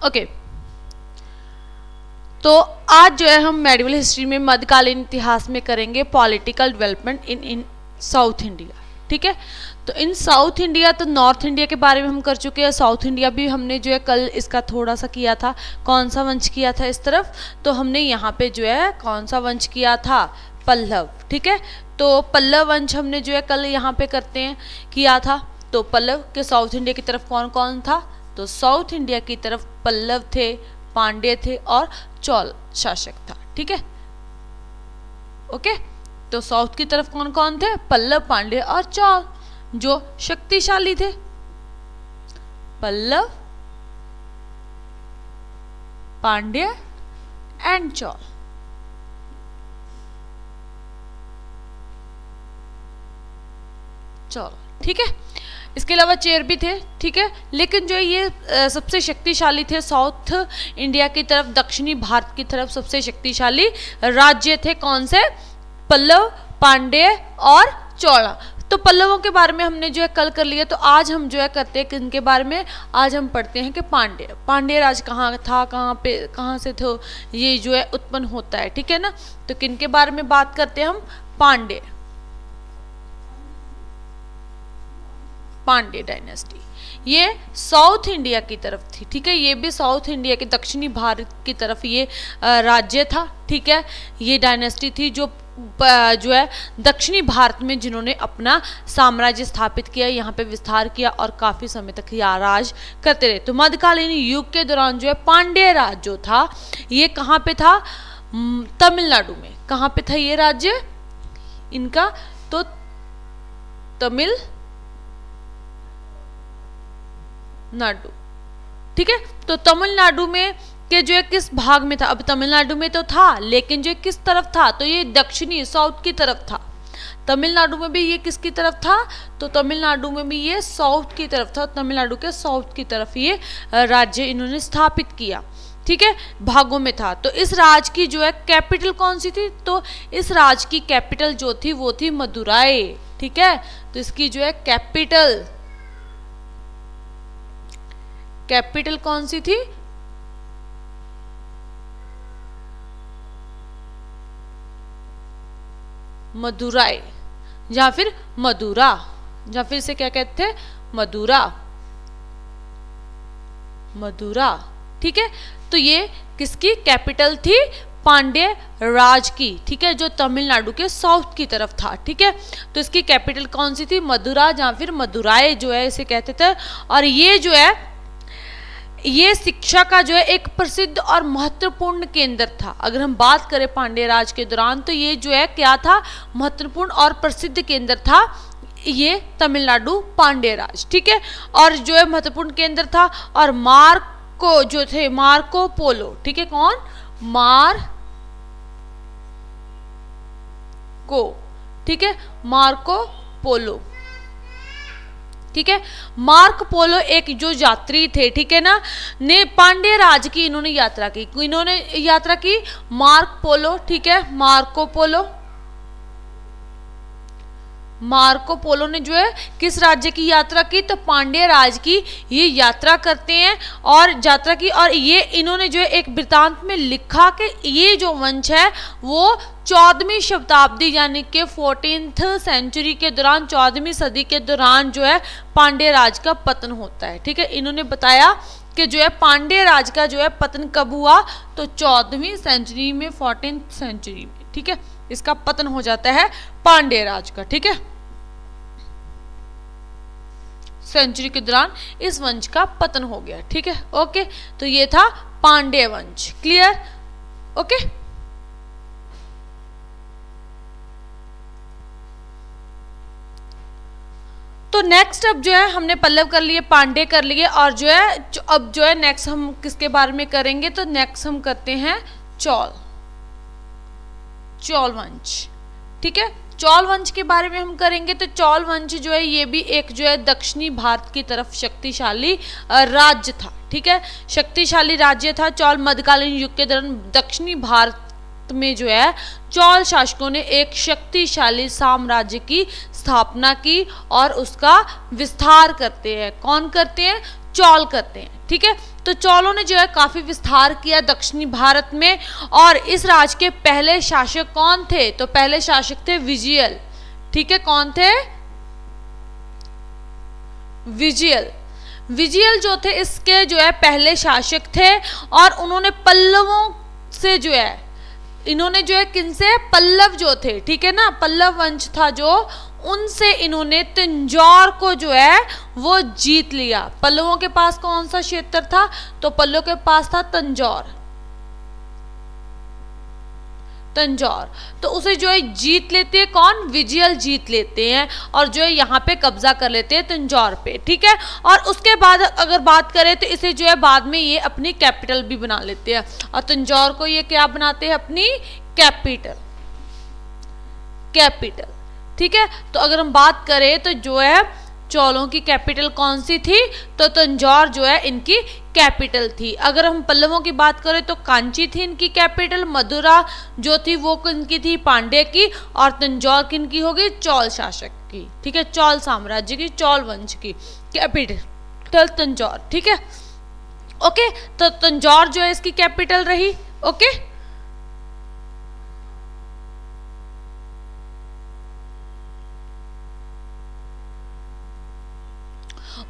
Okay, तो आज जो है हम मेडिवल हिस्ट्री में मध्यकालीन इतिहास में करेंगे political development in south India. ठीक है, तो इन साउथ इंडिया, तो नॉर्थ इंडिया के बारे में हम कर चुके हैं, साउथ इंडिया भी हमने जो है कल इसका थोड़ा सा किया था। कौन सा वंश किया था इस तरफ, तो हमने यहाँ पे जो है कौन सा वंश किया था, पल्लव। ठीक है, तो पल्लव वंश हमने जो है कल यहाँ पे करते हैं किया था। तो पल्लव के साउथ इंडिया की तरफ कौन कौन था, तो साउथ इंडिया की तरफ पल्लव थे, पांड्य थे और चोल शासक था। ठीक है, ओके, तो साउथ की तरफ कौन कौन थे, पल्लव, पांड्य और चोल, जो शक्तिशाली थे। पल्लव, पांड्य एंड चोल। चलो ठीक है, इसके अलावा चेर भी थे। ठीक है, लेकिन जो ये सबसे शक्तिशाली थे साउथ इंडिया की तरफ, दक्षिणी भारत की तरफ सबसे शक्तिशाली राज्य थे कौन से, पल्लव, पांड्य और चोला। तो पल्लवों के बारे में हमने जो है कल कर लिया, तो आज हम जो है करते हैं किनके बारे में, आज हम पढ़ते हैं कि पांड्य, पांड्य राज कहाँ था, कहाँ से थे ये जो है उत्पन्न होता है। ठीक है ना, तो किनके बारे में बात करते हैं हम, पांड्य, पांड्य डायनेस्टी। ये साउथ इंडिया की तरफ थी। ठीक है, ये भी साउथ इंडिया के दक्षिणी भारत की तरफ ये राज्य था। ठीक है, ये डायनेस्टी थी जो है दक्षिणी भारत में जिन्होंने अपना साम्राज्य स्थापित किया, यहाँ पे विस्तार किया और काफी समय तक यहाँ राज करते रहे। तो मध्यकालीन युग के दौरान जो है पांड्य राज जो था ये कहाँ पे था, तमिलनाडु में। कहाँ पे था ये राज्य इनका, तो तमिलनाडु। ठीक है, तो तमिलनाडु में के जो है किस भाग में था, अब तमिलनाडु में तो था लेकिन जो किस तरफ था, तो ये दक्षिणी साउथ की तरफ था। तमिलनाडु में भी ये किसकी तरफ था, तो तमिलनाडु में भी ये साउथ की तरफ था, तमिलनाडु के साउथ की तरफ ये राज्य इन्होंने स्थापित किया। ठीक है, भागों में था। तो इस राज की जो है कैपिटल कौन सी थी, तो इस राज की कैपिटल जो थी वो थी मदुराई। ठीक है, तो इसकी जो है कैपिटल कौन सी थी, मदुराई या फिर मदुरा, या फिर इसे क्या कहते थे, मदुरा। ठीक है, तो ये किसकी कैपिटल थी, पांड्य राज की। ठीक है, जो तमिलनाडु के साउथ की तरफ था। ठीक है, तो इसकी कैपिटल कौन सी थी, मदुरा या फिर मदुराई जो है इसे कहते थे। और ये जो है ये शिक्षा का जो है एक प्रसिद्ध और महत्वपूर्ण केंद्र था। अगर हम बात करें पांड्य राज के दौरान, तो ये जो है क्या था, महत्वपूर्ण और प्रसिद्ध केंद्र था ये तमिलनाडु पांड्य राज। ठीक है, और जो है महत्वपूर्ण केंद्र था। और मार्को जो थे, मार्को पोलो। ठीक है, कौन, ठीक है, मार्को पोलो। ठीक है, मार्को पोलो एक जो यात्री थे, ठीक है ना, ने पांड्य राज की इन्होंने यात्रा की, मार्को पोलो। ठीक है, मार्को पोलो ने जो है किस राज्य की यात्रा की, तो पांड्य राज की ये यात्रा करते हैं और यात्रा की। और ये इन्होंने जो है एक वृत्तांत में लिखा कि ये जो वंश है वो 14वीं शताब्दी यानी कि 14th सेंचुरी के दौरान, 14वीं सदी के दौरान जो है पांड्य राज का पतन होता है। ठीक है, इन्होंने बताया कि जो है पांड्य राज का जो है पतन कब हुआ, तो 14वीं सेंचुरी में, 14th सेंचुरी में। ठीक है, इसका पतन हो जाता है पांड्य राज का। ठीक है, सेंचुरी के दौरान इस वंश का पतन हो गया। ठीक है, ओके, तो ये था पांड्य वंश। Clear, okay. तो नेक्स्ट अब जो है हमने पल्लव कर लिए, पांड्य कर लिए, और जो है अब जो है नेक्स्ट हम किसके बारे में करेंगे, तो नेक्स्ट हम करते हैं चोल वंश। ठीक है, चोल वंश के बारे में हम करेंगे। तो चोल वंश जो है ये भी एक जो है दक्षिणी भारत की तरफ शक्तिशाली राज्य था। ठीक है, शक्तिशाली राज्य था। चोल मध्यकालीन युग के दौरान दक्षिणी भारत में जो है चोल शासकों ने एक शक्तिशाली साम्राज्य की स्थापना की और उसका विस्तार करते हैं। कौन करते हैं, चौल करते हैं। ठीक है, तो चौलों ने जो है काफी विस्तार किया दक्षिणी भारत में। और इस राज्य के पहले शासक कौन थे? तो पहले शासक थे विजयन। ठीक है, कौन थे? विजयन। विजयन जो थे इसके जो है पहले शासक थे और उन्होंने पल्लवों से जो है, इन्होंने जो है किनसे? पल्लव जो थे, ठीक है ना, पल्लव वंश था जो, उनसे इन्होंने तंजौर को जो है वो जीत लिया। पल्लवों के पास कौन सा क्षेत्र था? तो पल्लवों के पास था तंजौर। तंजौर, तो उसे जो है जीत लेते हैं कौन? विजयन जीत लेते हैं और जो है यहाँ पे कब्जा कर लेते हैं तंजौर पे। ठीक है, और उसके बाद अगर बात करें तो इसे जो है बाद में ये अपनी कैपिटल भी बना लेते हैं और तंजौर को ये क्या बनाते हैं? अपनी कैपिटल। कैपिटल, ठीक है। तो अगर हम बात करें तो जो है चौलों की कैपिटल कौन सी थी? तो तंजौर जो है इनकी कैपिटल थी। अगर हम पल्लवों की बात करें तो कांची थी इनकी कैपिटल, मदुरा जो थी वो किनकी थी? पांड्य की, और तंजौर किनकी होगी? चौल शासक की। ठीक है, चौल साम्राज्य की, चौल वंश की कैपिटल तंजौर। ठीक है, ओके, तो तंजौर जो है इसकी कैपिटल रही। ओके,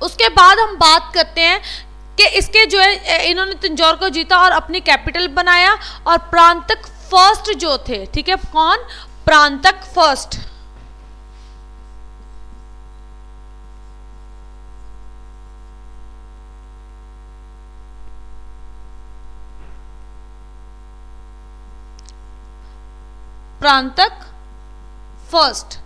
उसके बाद हम बात करते हैं कि इसके जो है इन्होंने तंजौर को जीता और अपनी कैपिटल बनाया। और प्रांतक फर्स्ट जो थे, ठीक है, कौन? प्रांतक फर्स्ट। प्रांतक फर्स्ट,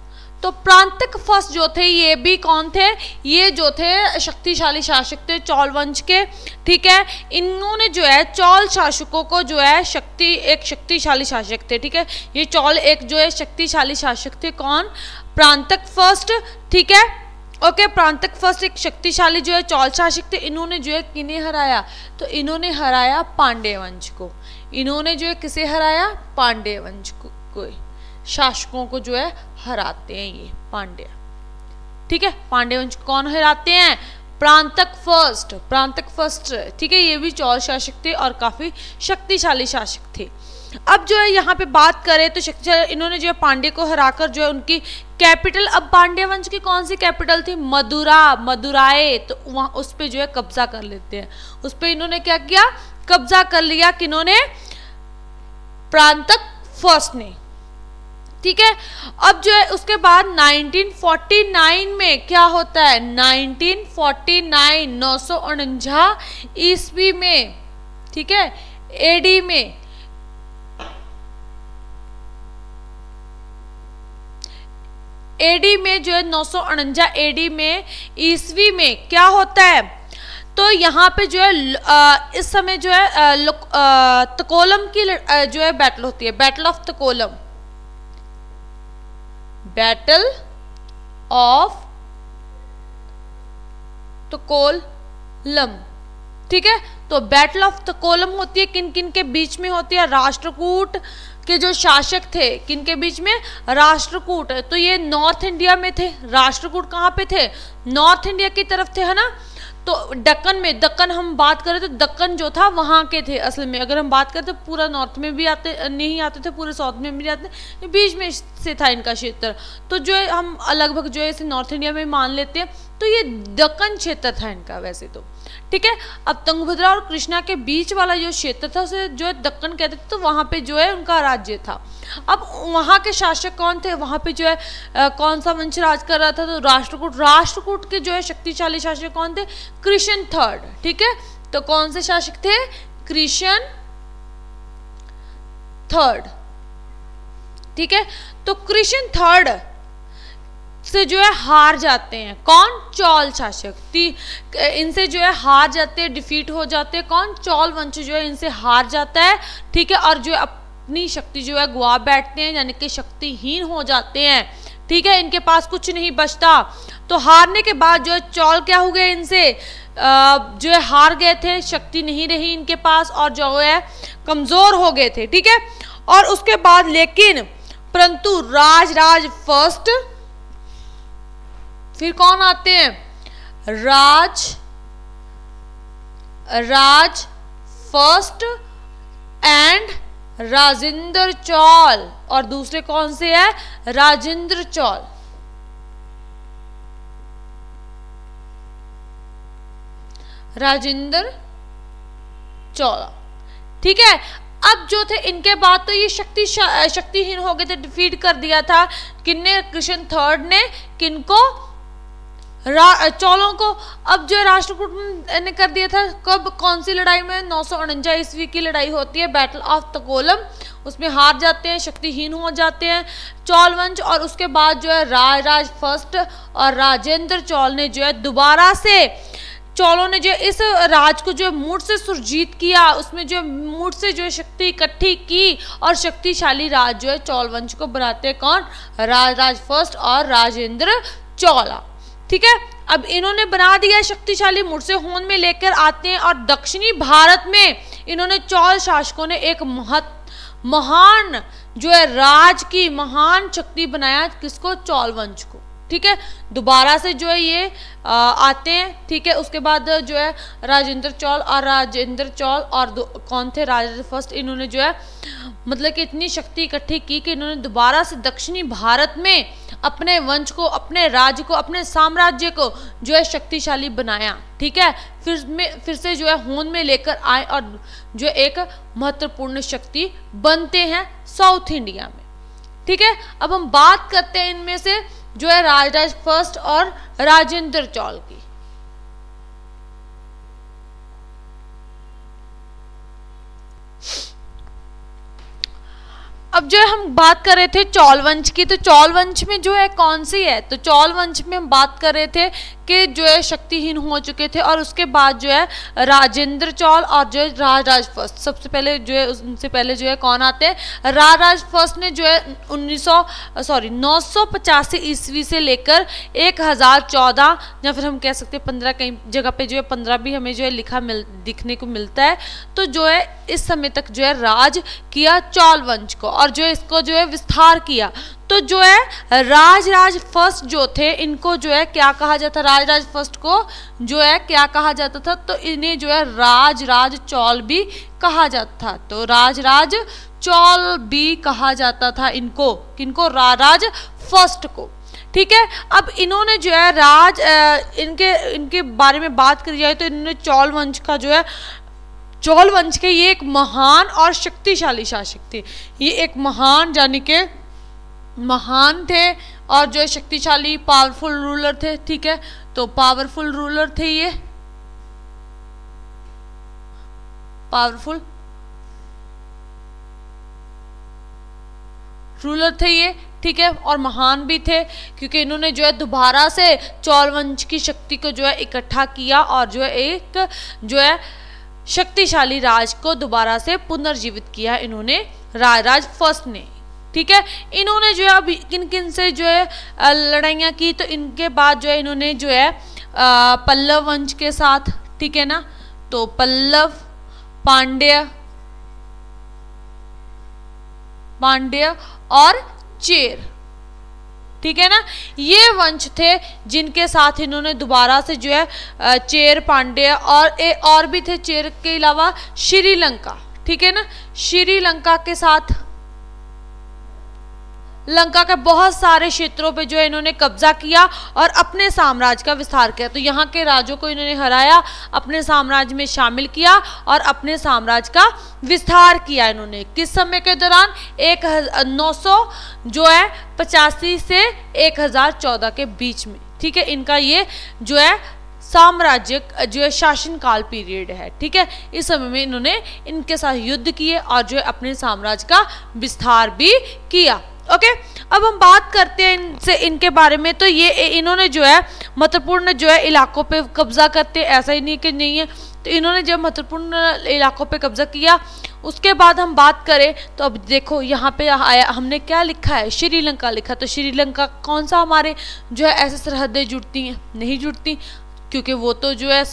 तो प्रांतक फर्स्ट जो थे ये भी कौन थे? ये जो थे शक्तिशाली शासक थे चौल वंश के। ठीक है, इन्होंने जो है चौल शासकों को जो है एक शक्तिशाली शासक थे। ठीक है, ये चौल एक जो है शक्तिशाली शासक थे। कौन? प्रांतक फर्स्ट। ठीक है, ओके, प्रांतक फर्स्ट एक शक्तिशाली जो है चौल शासक थे। इन्होंने जो है किन्हें हराया? तो इन्होंने हराया पांड्य वंश को। इन्होंने जो है किसे हराया? पांड्य वंश को, शासकों को जो है हराते हैं ये पांड्य। ठीक है, पांड्य वंश कौन हराते हैं? प्रांतक फर्स्ट। प्रांतक फर्स्ट, ठीक है, ये भी चौल शासक थे और काफी शक्तिशाली शासक थे। अब जो है यहाँ पे बात करें तो शक्तिशाली इन्होंने जो है पांड्य को हराकर जो है उनकी कैपिटल, अब पांड्य वंश की कौन सी कैपिटल थी? मदुरा, मदुराए, तो वहां उस पे जो है कब्जा कर लेते हैं। उस पे इन्होंने क्या किया? कब्जा कर लिया। किन्होंने? प्रांतक फर्स्ट ने। ठीक है, अब जो है उसके बाद 1949 में क्या होता है? 1949 949 ईस्वी में, ठीक है, एडी में, एडी में जो है 949 एडी में ईस्वी में क्या होता है? तो यहाँ पे जो है इस समय जो है तकोलम की जो है बैटल होती है, बैटल ऑफ तकोलम, बैटल ऑफ तकोलम। ठीक है, तो बैटल ऑफ तकोलम होती है किन किन के बीच में होती है? राष्ट्रकूट के जो शासक थे, किन के बीच में? राष्ट्रकूट। तो ये नॉर्थ इंडिया में थे। राष्ट्रकूट कहाँ पे थे? नॉर्थ इंडिया की तरफ थे, है ना। तो दक्कन में, दक्कन हम बात करें तो दक्कन जो था वहाँ के थे असल में। अगर हम बात करें तो पूरा नॉर्थ में भी आते नहीं आते थे, पूरे साउथ में भी आते, बीच में से था इनका क्षेत्र। तो जो है हम लगभग जो है इसे नॉर्थ इंडिया में मान लेते हैं। तो ये दक्कन क्षेत्र था इनका वैसे तो। ठीक है, अब तुंगभद्रा और कृष्णा के बीच वाला जो क्षेत्र था उसे जो है दक्कन कहते थे। तो वहाँ पे जो है उनका राज्य था। अब वहाँ के शासक कौन थे? वहाँ पे जो है कौन सा वंश राज कर रहा था? तो राष्ट्रकूट। राष्ट्रकूट के जो है शक्तिशाली शासक कौन थे? कृष्ण थर्ड। ठीक है, तो कौन से शासक थे? कृष्ण थर्ड। ठीक है, तो कृष्ण थर्ड से जो है हार जाते हैं। कौन? चौल शासक। इनसे जो है हार जाते हैं, डिफीट हो जाते हैं। कौन? चौल वंश जो है इनसे हार जाता है। ठीक है, और जो है अपनी शक्ति जो है गुआ बैठते हैं, यानी कि शक्तिहीन हो जाते हैं। ठीक है, इनके पास कुछ नहीं बचता। तो हारने के बाद जो है चौल क्या हो गए? इनसे जो है हार गए थे, शक्ति नहीं रही इनके पास और जो है कमजोर हो गए थे। ठीक है, और उसके बाद लेकिन परंतु राज फर्स्ट, फिर कौन आते हैं? राज फर्स्ट एंड राजेंद्र चोल, और दूसरे कौन से है? राजेंद्र चोल। राजेंद्र चोल, ठीक है। अब जो थे इनके बाद तो ये शक्तिहीन हो गए थे, डिफीट कर दिया था किन्ने? कृष्ण थर्ड ने। किनको? चोलों को। अब जो राष्ट्रकूट ने कर दिया था कब? कौन सी लड़ाई में? 949 ईस्वी की लड़ाई होती है, बैटल ऑफ तकोलम, उसमें हार जाते हैं, शक्तिहीन हो जाते हैं चोल वंश। और उसके बाद जो है राज फर्स्ट और राजेंद्र चोल ने जो है दोबारा से, चोलों ने जो इस राज को जो मुड़ से सुरजीत किया, उसमें जो मुड़ से जो शक्ति इकट्ठी की और शक्तिशाली राज जो है चोल वंश को बनाते हैं कौन? राज फर्स्ट और राजेंद्र चोल, ठीक है। अब इन्होंने बना दिया शक्तिशाली, मुड़ से होंद में लेकर आते हैं और दक्षिणी भारत में इन्होंने चोल शासकों ने एक महान जो है राज की महान शक्ति बनाया। किसको? चोल वंश को, ठीक है। दोबारा से जो है ये आते हैं, ठीक है। उसके बाद जो है राजेंद्र चोल और कौन थे? राजेंद्र फर्स्ट। इन्होंने जो है मतलब कि इतनी शक्ति इकट्ठी की कि इन्होंने दोबारा से दक्षिणी भारत में अपने वंश को, अपने राज्य को, अपने साम्राज्य को जो है शक्तिशाली बनाया, ठीक है। फिर से जो है होंद में लेकर आए और जो एक महत्वपूर्ण शक्ति बनते हैं साउथ इंडिया में, ठीक है। अब हम बात करते हैं इनमें से जो है राज फर्स्ट और राजेंद्र चोल की। अब जो है हम बात कर रहे थे चोल वंश की, तो चोल वंश में जो है कौन सी है? तो चोल वंश में हम बात कर रहे थे कि जो है शक्तिहीन हो चुके थे, और उसके बाद जो है राजेंद्र चोल और जो है राज फर्स्ट। सबसे पहले जो है उनसे पहले जो है कौन आते हैं? राज फर्स्ट ने जो है 985 ईस्वी से लेकर 1014 या फिर हम कह सकते हैं 15, कई जगह पे जो है 15 भी हमें जो है दिखने को मिलता है। तो जो है इस समय तक जो है राज किया चोल वंश को, और जो है इसको जो है विस्तार किया। तो जो है राज फर्स्ट जो थे इनको जो है क्या कहा जाता? राज फर्स्ट को जो है क्या कहा जाता था? तो इन्हें जो है राज चोल भी कहा जाता था। तो राज चोल भी कहा जाता था इनको, किनको? राज फर्स्ट को, ठीक है। अब इन्होंने जो है इनके बारे में बात करी जाए तो इन्होंने चोल वंश का जो है, चोल वंश के ये एक महान और शक्तिशाली शासक थे। ये एक महान यानी के महान थे और जो शक्तिशाली पावरफुल रूलर थे, ठीक है। तो पावरफुल रूलर थे ये, पावरफुल रूलर थे ये, ठीक है। और महान भी थे क्योंकि इन्होंने जो है दोबारा से चोल वंश की शक्ति को जो है इकट्ठा किया और जो है एक जो है शक्तिशाली राज को दोबारा से पुनर्जीवित किया इन्होंने राज फर्स्ट ने, ठीक है। इन्होंने जो है अब किन किन से जो है लड़ाइयाँ की? तो इनके बाद जो है इन्होंने जो है पल्लव वंश के साथ, ठीक है ना। तो पल्लव, पांड्य और चेर, ठीक है ना। ये वंश थे जिनके साथ इन्होंने दोबारा से जो है चेर, पांड्य और भी थे चेर के अलावा श्रीलंका, ठीक है ना। श्रीलंका के साथ लंका के बहुत सारे क्षेत्रों पे जो है इन्होंने कब्जा किया और अपने साम्राज्य का विस्तार किया। तो यहाँ के राजों को इन्होंने हराया, अपने साम्राज्य में शामिल किया और अपने साम्राज्य का विस्तार किया इन्होंने। किस समय के दौरान? 985 से 1014 के बीच में, ठीक है। इनका ये जो है साम्राज्य जो है शासनकाल पीरियड है, ठीक है। इस समय में इन्होंने इनके साथ युद्ध किए और जो है अपने साम्राज्य का विस्तार भी किया। ओके, अब हम बात करते हैं इनके बारे में। तो ये इन्होंने जो है महत्वपूर्ण जो है इलाकों पे कब्जा करते, ऐसा ही नहीं कि नहीं है। तो इन्होंने जब महत्वपूर्ण इलाकों पे कब्जा किया उसके बाद हम बात करें तो अब देखो यहाँ पे आया, हमने क्या लिखा है? श्रीलंका लिखा। तो श्रीलंका कौन सा हमारे जो है ऐसे सरहदें जुड़ती हैं? नहीं जुड़ती, क्योंकि वो तो जो है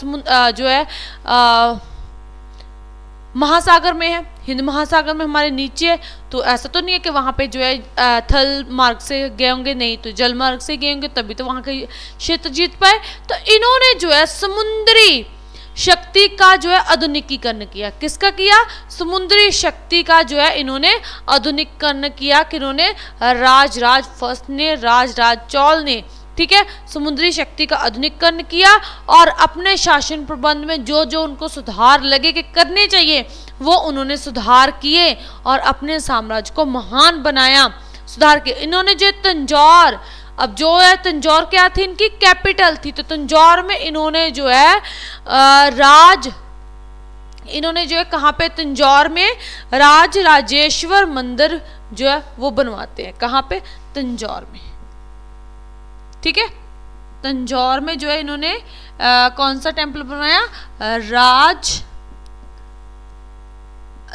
महासागर में है, हिंद महासागर में हमारे नीचे है। तो ऐसा तो नहीं है कि वहाँ पे जो है थल मार्ग से गए होंगे, नहीं तो जल मार्ग से गए होंगे, तभी तो वहाँ का क्षेत्र जीत पाए। तो इन्होंने जो है समुद्री शक्ति का जो है आधुनिकीकरण किया। किसका किया? समुद्री शक्ति का जो है इन्होंने आधुनिकीकरण किया। किन्होंने? राजराज फर्स्ट ने, राजराज चोल ने, ठीक है, समुद्री शक्ति का आधुनिकीकरण किया और अपने शासन प्रबंध में जो जो उनको सुधार लगे कि करने चाहिए वो उन्होंने सुधार किए और अपने साम्राज्य को महान बनाया, सुधार किए। इन्होंने जो तंजौर, अब जो है तंजौर क्या थी? इनकी कैपिटल थी, तो तंजौर में इन्होंने जो है इन्होंने जो है कहाँ पे? तंजौर में राजेश्वर मंदिर जो है वो बनवाते हैं। कहाँ पे? तंजौर में, ठीक है। तंजौर में जो है इन्होंने कौन सा टेम्पल बनवाया?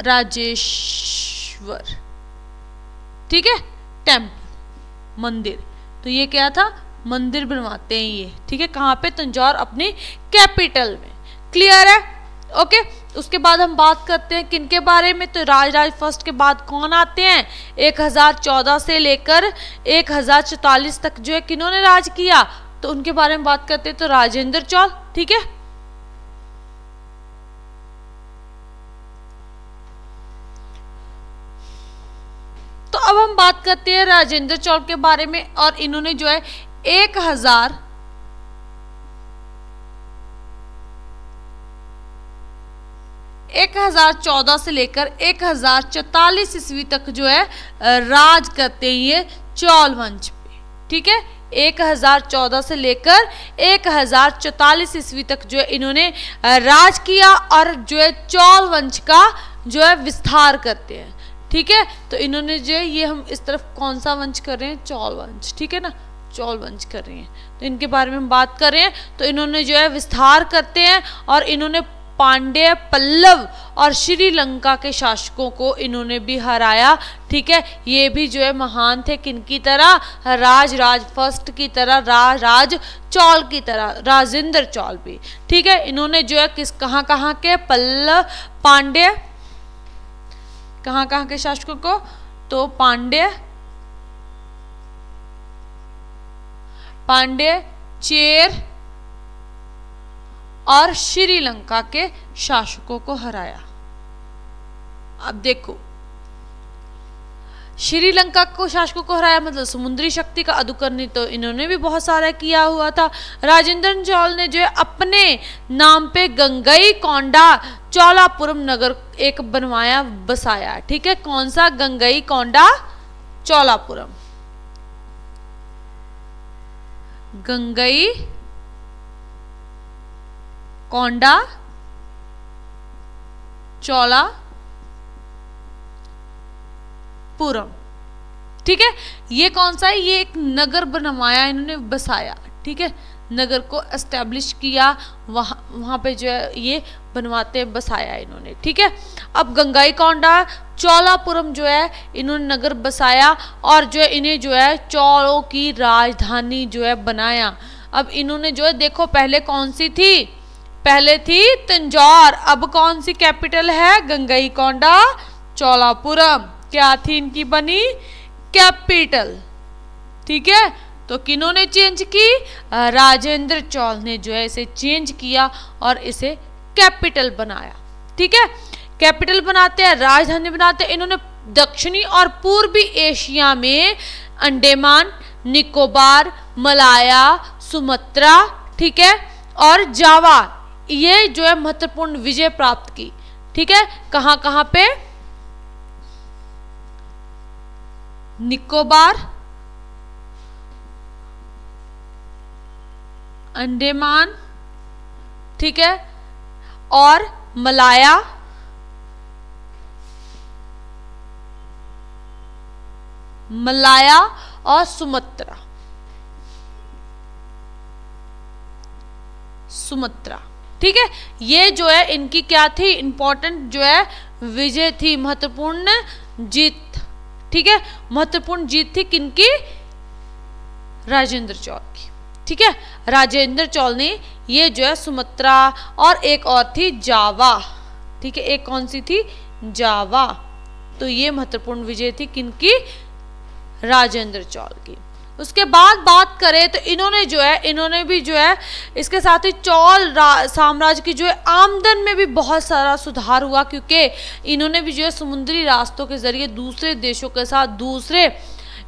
राजेश्वर, ठीक है, टेम्पल, मंदिर। तो ये क्या था? मंदिर बनवाते हैं ये, ठीक है। कहाँ पे? तंजौर, अपनी कैपिटल में। क्लियर है? ओके। उसके बाद हम बात करते हैं किनके बारे में? तो राजराज फर्स्ट के बाद कौन आते हैं? 1014 से लेकर 1044 तक जो है किन्होंने राज किया? तो उनके बारे में बात करते हैं। तो राजेंद्र चोल, ठीक है। तो अब हम बात करते हैं राजेंद्र चोल के बारे में और इन्होंने जो है 1014 से लेकर 1044 ईस्वी तक जो है राज करते हैं ये चोल वंश पे, ठीक है। 1014 से लेकर 1044 ईस्वी तक जो है इन्होंने राज किया और जो है चोल वंश का जो है विस्तार करते हैं, ठीक है। तो इन्होंने जो है ये हम इस तरफ कौन सा वंश कर रहे हैं? चोल वंश, ठीक है ना, चोल वंश कर रहे हैं। तो इनके बारे में हम बात कर रहे हैं। तो इन्होंने जो है विस्तार करते हैं और इन्होंने पांड्य, पल्लव और श्रीलंका के शासकों को इन्होंने भी हराया, ठीक है। ये भी जो है महान थे, किनकी तरह? राजराज फर्स्ट की तरह, राज चोल की तरह, राजेंद्र चोल भी, ठीक है। इन्होंने जो है कहाँ के? पल्लव, पांड्य, कहाँ के शासकों को? तो पांड्य, चेर और श्रीलंका के शासकों को हराया। अब देखो, श्रीलंका को शासकों को हराया मतलब समुद्री शक्ति का आधुनिकीकरण तो इन्होंने भी बहुत सारा किया हुआ था। राजेंद्र चोल ने जो है अपने नाम पे गंगईकोंडा चोलापुरम नगर एक बनवाया, बसाया, ठीक है। कौन सा? गंगईकोंडा चोलापुरम, गंगईकोंडा चोलापुरम, ठीक है। ये कौन सा है? ये एक नगर बनवाया इन्होंने, बसाया, ठीक है। नगर को एस्टेब्लिश किया, वहाँ पे जो है ये बनवाते, बसाया इन्होंने, ठीक है। अब गंगईकोंडा चोलापुरम जो है इन्होंने नगर बसाया और जो है इन्हें जो है चोलों की राजधानी जो है बनाया। अब इन्होंने जो है देखो पहले कौन सी थी? पहले थी तंजौर, अब कौन सी कैपिटल है? गंगईकोंडा चोलापुरम। क्या थी इनकी बनी? कैपिटल, ठीक है। तो किन्होंने चेंज की? राजेंद्र चोल ने जो है इसे चेंज किया और इसे कैपिटल बनाया, ठीक है। कैपिटल बनाते हैं, राजधानी बनाते हैं। इन्होंने दक्षिणी और पूर्वी एशिया में अंडमान, निकोबार, मलाया, सुमात्रा, ठीक है, और जावा, ये जो है महत्वपूर्ण विजय प्राप्त की, ठीक है। कहाँ पे? निकोबार, अंडमान, ठीक है, और मलाया, और सुमात्रा, ठीक है। ये जो है इनकी क्या थी? इंपॉर्टेंट जो है विजय थी, महत्वपूर्ण जीत, ठीक है। महत्वपूर्ण जीत थी किनकी? राजेंद्र चोल की, ठीक है। राजेंद्र चोल ने ये जो है सुमात्रा और एक और थी जावा, ठीक है। एक कौन सी थी? जावा। तो ये महत्वपूर्ण विजय थी किनकी? राजेंद्र चोल की। उसके बाद बात करें तो इन्होंने जो है, इन्होंने भी जो है इसके साथ ही चोल साम्राज्य की जो है आमदन में भी बहुत सारा सुधार हुआ, क्योंकि इन्होंने भी जो है समुद्री रास्तों के जरिए दूसरे देशों के साथ, दूसरे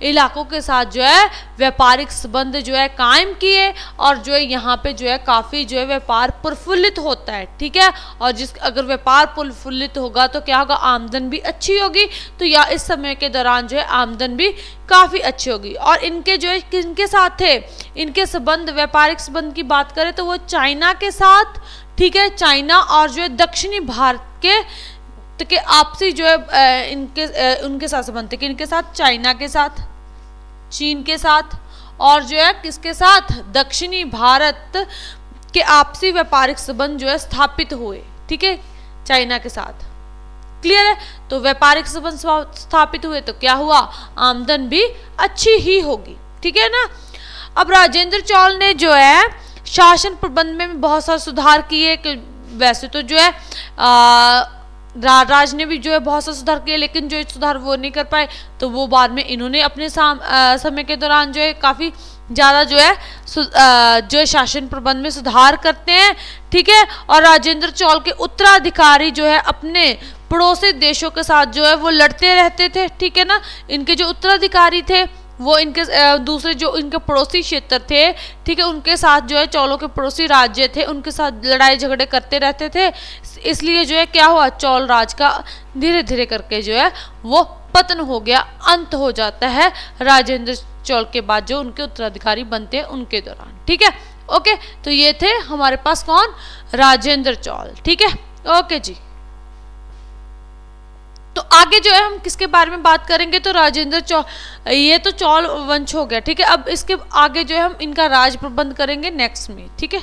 इलाकों के साथ जो है व्यापारिक संबंध जो है कायम किए, और जो है यहाँ पे जो है काफ़ी जो है व्यापार प्रफुल्लित होता है, ठीक है। और अगर व्यापार प्रफुल्लित होगा तो क्या होगा, आमदन भी अच्छी होगी। तो या इस समय के दौरान जो है आमदन भी काफ़ी अच्छी होगी। और इनके जो है किनके साथ थे, इनके संबंध, व्यापारिक संबंध की बात करें तो वो चाइना के साथ, ठीक है, चाइना और जो है दक्षिणी भारत के आपसी जो है उनके साथ संबंध थे, किनके साथ, चाइना के साथ, चीन के साथ, और जो है किसके साथ, दक्षिणी भारत के आपसी व्यापारिक संबंध जो है स्थापित हुए, ठीक है, चाइना के साथ। क्लियर है। तो व्यापारिक संबंध स्थापित हुए तो क्या हुआ, आमदन भी अच्छी ही होगी, ठीक है ना। अब राजेंद्र चोल ने जो है शासन प्रबंध में बहुत सारे सुधार किए। वैसे तो जो है राज ने भी जो है बहुत सा सुधार किए, लेकिन जो सुधार वो नहीं कर पाए, तो वो बाद में इन्होंने अपने समय के दौरान जो है काफ़ी ज़्यादा जो है शासन प्रबंध में सुधार करते हैं, ठीक है। और राजेंद्र चोल के उत्तराधिकारी जो है अपने पड़ोसी देशों के साथ जो है वो लड़ते रहते थे, ठीक है ना। इनके जो उत्तराधिकारी थे वो इनके दूसरे जो इनके पड़ोसी क्षेत्र थे, ठीक है, उनके साथ जो है चोलों के पड़ोसी राज्य थे, उनके साथ लड़ाई झगड़े करते रहते थे। इसलिए जो है क्या हुआ, चोल राज का धीरे धीरे करके जो है वो पतन हो गया, अंत हो जाता है राजेंद्र चोल के बाद जो उनके उत्तराधिकारी बनते हैं उनके दौरान, ठीक है। ओके, तो ये थे हमारे पास कौन, राजेंद्र चोल, ठीक है। ओके जी, तो आगे जो है हम किसके बारे में बात करेंगे, तो राजेंद्र चोल, ये तो चोल वंश हो गया, ठीक है। अब इसके आगे जो है हम इनका राज प्रबंध करेंगे नेक्स्ट में, ठीक है।